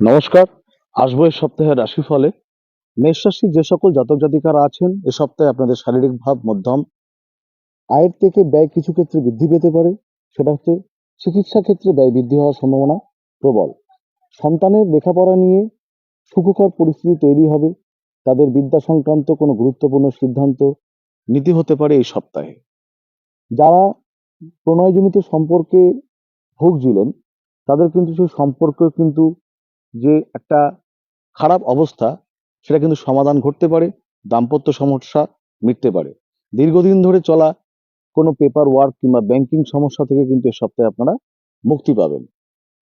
নমস্কার। আসবো এই সপ্তাহের রাশিফলে। মেষ রাশির যে সকল জাতক জাতিকারা আছেন এ সপ্তাহে আপনাদের শারীরিক ভাব মধ্যম। আয়ের থেকে ব্যয় কিছু ক্ষেত্রে বৃদ্ধি পেতে পারে। সেটা হচ্ছে চিকিৎসা ক্ষেত্রে ব্যয় বৃদ্ধি হওয়ার সম্ভাবনা প্রবল। সন্তানের লেখাপড়া নিয়ে সুখকর পরিস্থিতি তৈরি হবে। তাদের বিদ্যা সংক্রান্ত কোনো গুরুত্বপূর্ণ সিদ্ধান্ত নিতে হতে পারে এই সপ্তাহে। যারা প্রণয়জনিত সম্পর্কে ভুগছিলেন তাদের কিন্তু সেই সম্পর্ক কিন্তু যে একটা খারাপ অবস্থা সেটা কিন্তু সমাধান ঘটতে পারে। দাম্পত্য সমস্যা মিটতে পারে। দীর্ঘদিন ধরে চলা কোনো পেপার ওয়ার্ক কিংবা ব্যাংকিং সমস্যা থেকে কিন্তু এ সপ্তাহে আপনারা মুক্তি পাবেন।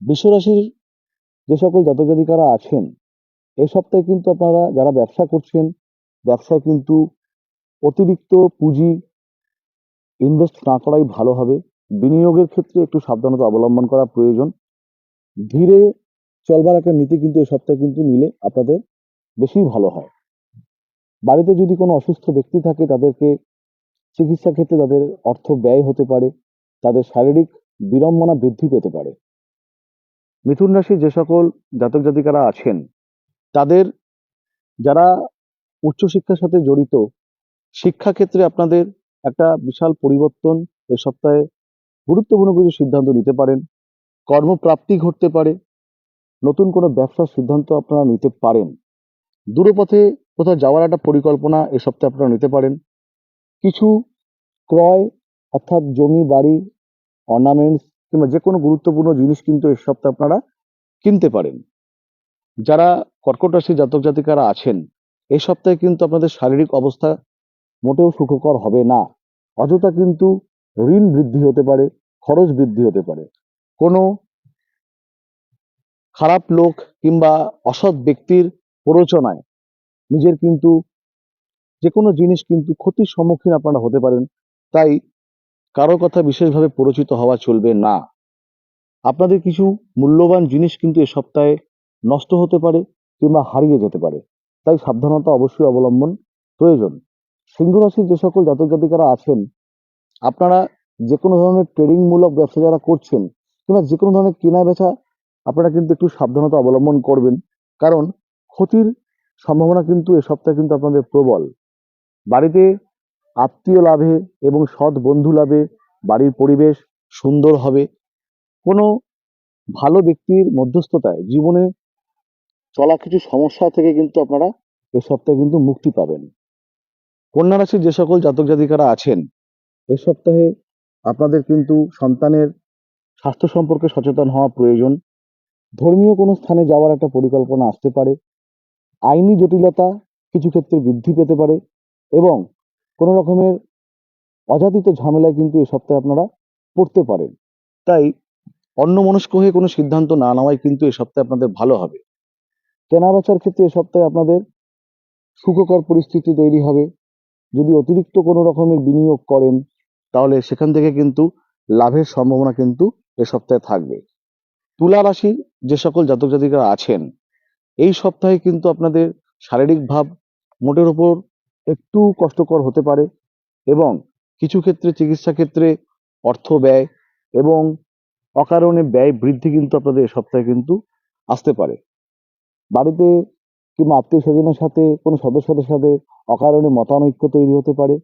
বৃষরাশির যে সকল জাতক জাতিকারা আছেন এই সপ্তাহে কিন্তু আপনারা যারা ব্যবসা করছেন ব্যবসায় কিন্তু অতিরিক্ত পুঁজি ইনভেস্ট না করাই ভালো হবে। বিনিয়োগের ক্ষেত্রে একটু সাবধানতা অবলম্বন করা প্রয়োজন। ধীরে চলবার একটা নীতি কিন্তু এই সপ্তাহে কিন্তু নিলে আপনাদের বেশি ভালো হয়। বাড়িতে যদি কোনো অসুস্থ ব্যক্তি থাকে তাদেরকে চিকিৎসা ক্ষেত্রে তাদের অর্থ ব্যয় হতে পারে। তাদের শারীরিক বিড়ম্বনা বৃদ্ধি পেতে পারে। মিথুন রাশির যে সকল জাতক জাতিকারা আছেন তাদের যারা উচ্চশিক্ষার সাথে জড়িত শিক্ষা ক্ষেত্রে আপনাদের একটা বিশাল পরিবর্তন এ সপ্তাহে গুরুত্বপূর্ণ কিছু সিদ্ধান্ত নিতে পারেন। কর্মপ্রাপ্তি ঘটতে পারে। নতুন কোনো ব্যবসার সিদ্ধান্ত আপনারা নিতে পারেন। দূরপথে কোথাও যাওয়ার একটা পরিকল্পনা এ সপ্তাহে আপনারা নিতে পারেন। কিছু ক্রয় অর্থাৎ জমি বাড়ি অর্নামেন্টস কিংবা যে কোনো গুরুত্বপূর্ণ জিনিস কিন্তু এই সপ্তাহে আপনারা কিনতে পারেন। যারা কর্কট রাশির জাতক জাতিকারা আছেন এই সপ্তাহে কিন্তু আপনাদের শারীরিক অবস্থা মোটেও সুখকর হবে না। অযথা কিন্তু ঋণ বৃদ্ধি হতে পারে, খরচ বৃদ্ধি হতে পারে। কোনো খারাপ লোক কিংবা অসৎ ব্যক্তির প্ররোচনায় নিজের কিন্তু যে কোনো জিনিস কিন্তু ক্ষতির সম্মুখীন আপনারা হতে পারেন। তাই কারো কথা বিশেষভাবে প্ররোচিত হওয়া চলবে না। আপনাদের কিছু মূল্যবান জিনিস কিন্তু এ সপ্তাহে নষ্ট হতে পারে কিংবা হারিয়ে যেতে পারে। তাই সাবধানতা অবশ্যই অবলম্বন প্রয়োজন। সিংহ রাশির যে সকল জাতক জাতিকারা আছেন আপনারা যে কোনো ধরনের ট্রেডিং মূলক ব্যবসা যারা করছেন কিংবা যে কোনো ধরনের কেনা বেচা আপনারা কিন্তু একটু সাবধানতা অবলম্বন করবেন। কারণ ক্ষতির সম্ভাবনা কিন্তু এ সপ্তাহে কিন্তু আপনাদের প্রবল। বাড়িতে আত্মীয় লাভে এবং সৎ বন্ধু লাভে বাড়ির পরিবেশ সুন্দর হবে। কোনো ভালো ব্যক্তির মধ্যস্থতায় জীবনে চলা কিছু সমস্যা থেকে কিন্তু আপনারা এ সপ্তাহে কিন্তু মুক্তি পাবেন। কন্যা রাশির যে সকল জাতক জাতিকারা আছেন এ সপ্তাহে আপনাদের কিন্তু সন্তানের স্বাস্থ্য সম্পর্কে সচেতন হওয়া প্রয়োজন। ধর্মীয় কোনো স্থানে যাওয়ার একটা পরিকল্পনা আসতে পারে। আইনি জটিলতা কিছু ক্ষেত্রে বৃদ্ধি পেতে পারে এবং কোনো রকমের অযাচিত ঝামেলায় কিন্তু এ সপ্তাহে আপনারা পড়তে পারেন। তাই অন্যমনস্ক হয়ে কোনো সিদ্ধান্ত না নেওয়াই কিন্তু এ সপ্তাহে আপনাদের ভালো হবে। কেনাবেচার ক্ষেত্রে এ সপ্তাহে আপনাদের সুখকর পরিস্থিতি তৈরি হবে। যদি অতিরিক্ত কোনো রকমের বিনিয়োগ করেন তাহলে সেখান থেকে কিন্তু লাভের সম্ভাবনা কিন্তু এ সপ্তাহে থাকবে। তুলা রাশির যে সকল জাতক জাতিকারা আছেন এই সপ্তাহে কিন্তু আপনাদের শারীরিক ভাব মোটের উপর একটু কষ্টকর হতে পারে এবং কিছু ক্ষেত্রে চিকিৎসা ক্ষেত্রে অর্থ ব্যয় এবং অকারণে ব্যয় বৃদ্ধি কিন্তু আপনাদের এ সপ্তাহে কিন্তু আসতে পারে। বাড়িতে কিংবা আত্মীয় স্বজনের সাথে কোনো সদস্যদের সাথে অকারণে মতানৈক্য তৈরি হতে পারে।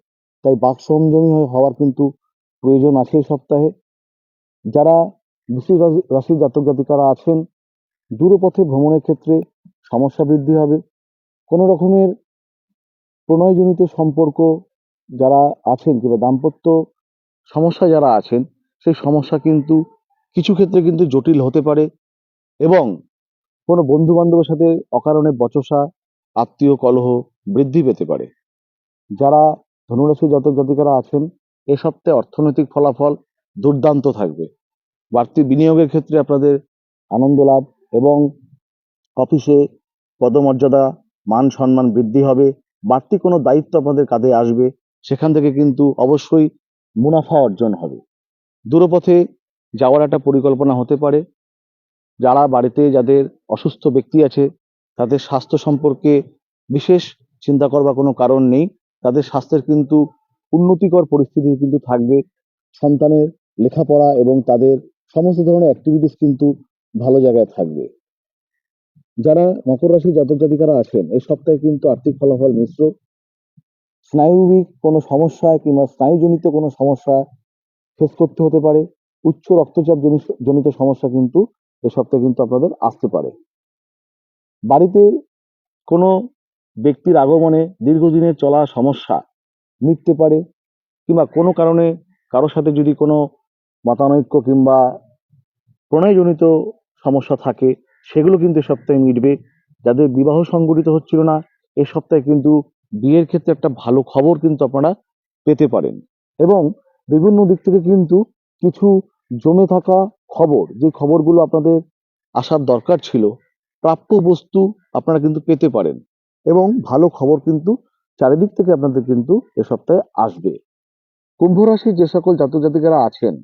তাই বাক সংযমী হওয়ার কিন্তু প্রয়োজন আছে এই সপ্তাহে। যারা বৃশ্চিক রাশির জাতক জাতিকারা আছেন দূরপথে ভ্রমণের ক্ষেত্রে সমস্যা বৃদ্ধি হবে। কোনো রকমের প্রণয়জনিত সম্পর্ক যারা আছেন কিংবা দাম্পত্য সমস্যা যারা আছেন সেই সমস্যা কিন্তু কিছু ক্ষেত্রে কিন্তু জটিল হতে পারে এবং কোনো বন্ধু বান্ধবের সাথে অকারণে বচসা আত্মীয় কলহ বৃদ্ধি পেতে পারে। যারা ধনুরাশি জাতক জাতিকারা আছেন এ সপ্তাহে অর্থনৈতিক ফলাফল দুর্দান্ত থাকবে। বাড়তি বিনিয়োগের ক্ষেত্রে আপনাদের আনন্দ লাভ এবং অফিসে পদমর্যাদা মান সম্মান বৃদ্ধি হবে। বাড়তি কোনো দায়িত্ব আপনাদের কাঁধে আসবে সেখান থেকে কিন্তু অবশ্যই মুনাফা অর্জন হবে। দূরপথে যাওয়ার একটা পরিকল্পনা হতে পারে। যারা বাড়িতে যাদের অসুস্থ ব্যক্তি আছে তাদের স্বাস্থ্য সম্পর্কে বিশেষ চিন্তা করবার কোনো কারণ নেই। তাদের স্বাস্থ্যের কিন্তু উন্নতিকর পরিস্থিতি কিন্তু থাকবে। সন্তানের লেখাপড়া এবং তাদের সমস্ত ধরনের অ্যাক্টিভিটিস কিন্তু ভালো জায়গায় থাকবে। যারা মকর রাশি জাতক জাতিকারা আছেন এই সপ্তাহে কিন্তু আর্থিক ফলাফল মিশ্র। স্নায়ুবিক কোনো সমস্যায় কিংবা স্নায়ুজনিত কোনো সমস্যা ফেস করতে হতে পারে। উচ্চ রক্তচাপ জনিত সমস্যা কিন্তু এ সপ্তাহে কিন্তু আপনাদের আসতে পারে। বাড়িতে কোনো ব্যক্তির আগমনে দীর্ঘদিনের চলা সমস্যা মিটতে পারে, কিংবা কোনো কারণে কারোর সাথে যদি কোনো মতানৈক্য কিংবা প্রণয়জনিত সমস্যা থাকে সেগুলো কিন্তু এ সপ্তাহে মিটবে। যাদের বিবাহ সংগঠিত হচ্ছিল না এ সপ্তাহে কিন্তু বিয়ের ক্ষেত্রে একটা ভালো খবর কিন্তু আপনারা পেতে পারেন। এবং বিভিন্ন দিক থেকে কিন্তু কিছু জমে থাকা খবর, যে খবরগুলো আপনাদের আসার দরকার ছিল, প্রাপ্য বস্তু আপনারা কিন্তু পেতে পারেন। এবং ভালো খবর কিন্তু চারিদিক থেকে আপনাদের কিন্তু এ সপ্তাহে আসবে। কুম্ভ রাশির যে সকল জাতক জাতিকারা আছেন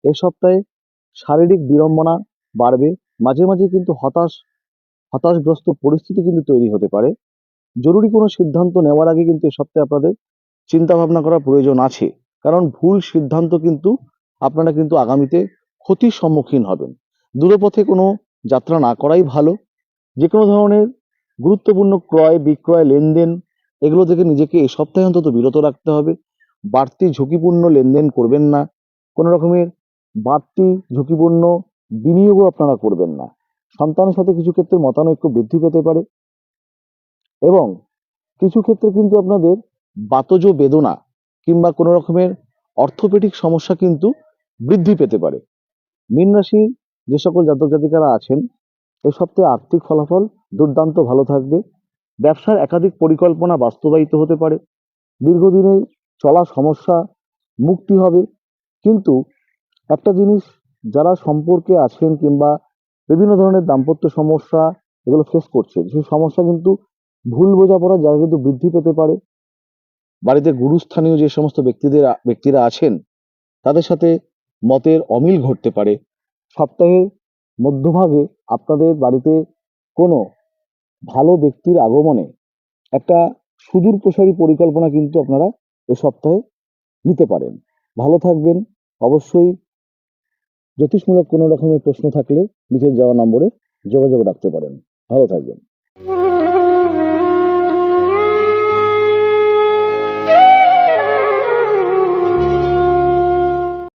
এই সপ্তাহে শারীরিক বিড়ম্বনা বাড়বে। মাঝে মাঝে কিন্তু হতাশগ্রস্ত পরিস্থিতি কিন্তু তৈরি হতে পারে। জরুরি কোনো সিদ্ধান্ত নেওয়ার আগে কিন্তু এই সপ্তাহে আপনাদের চিন্তা ভাবনা করার প্রয়োজন আছে, কারণ ভুল সিদ্ধান্ত কিন্তু আপনারা কিন্তু আগামীতে ক্ষতির সম্মুখীন হবেন। দূরপথে কোনো যাত্রা না করাই ভালো। যে কোনো ধরনের গুরুত্বপূর্ণ ক্রয় বিক্রয় লেনদেন এগুলো থেকে নিজেকে এই সপ্তাহে অন্তত বিরত রাখতে হবে। বাড়তি ঝুঁকিপূর্ণ লেনদেন করবেন না। কোনো রকমের বাড়তি ঝুঁকিপূর্ণ বিনিয়োগও আপনারা করবেন না। সন্তানের সাথে কিছু ক্ষেত্রে মতানৈক্য বৃদ্ধি পেতে পারে এবং কিছু ক্ষেত্রে কিন্তু আপনাদের বাতজ বেদনা কিংবা কোনো রকমের অর্থোপেডিক সমস্যা কিন্তু বৃদ্ধি পেতে পারে। মীন রাশির যে সকল জাতক জাতিকারা আছেন এই সপ্তাহে আর্থিক ফলাফল দুর্দান্ত ভালো থাকবে। ব্যবসার একাধিক পরিকল্পনা বাস্তবায়িত হতে পারে। দীর্ঘদিনের চলা সমস্যা মুক্তি হবে। কিন্তু একটা জিনিস, যারা সম্পর্কে আছেন কিংবা বিভিন্ন ধরনের দাম্পত্য সমস্যা এগুলো ফেস করছেন সেই সমস্যা কিন্তু ভুল বোঝাপড়ার জায়গা কিন্তু বৃদ্ধি পেতে পারে। বাড়িতে গুরুস্থানীয় যে সমস্ত ব্যক্তিরা আছেন তাদের সাথে মতের অমিল ঘটতে পারে। সপ্তাহের মধ্যভাগে আপনাদের বাড়িতে কোনো ভালো ব্যক্তির আগমনে একটা সুদূর প্রসারী পরিকল্পনা কিন্তু আপনারা এ সপ্তাহে নিতে পারেন। ভালো থাকবেন। অবশ্যই জ্যোতিষমূলক কোনো রকমের প্রশ্ন থাকলে নিচে যাওয়া নম্বরে যোগাযোগ রাখতে পারেন। ভালো থাকবেন।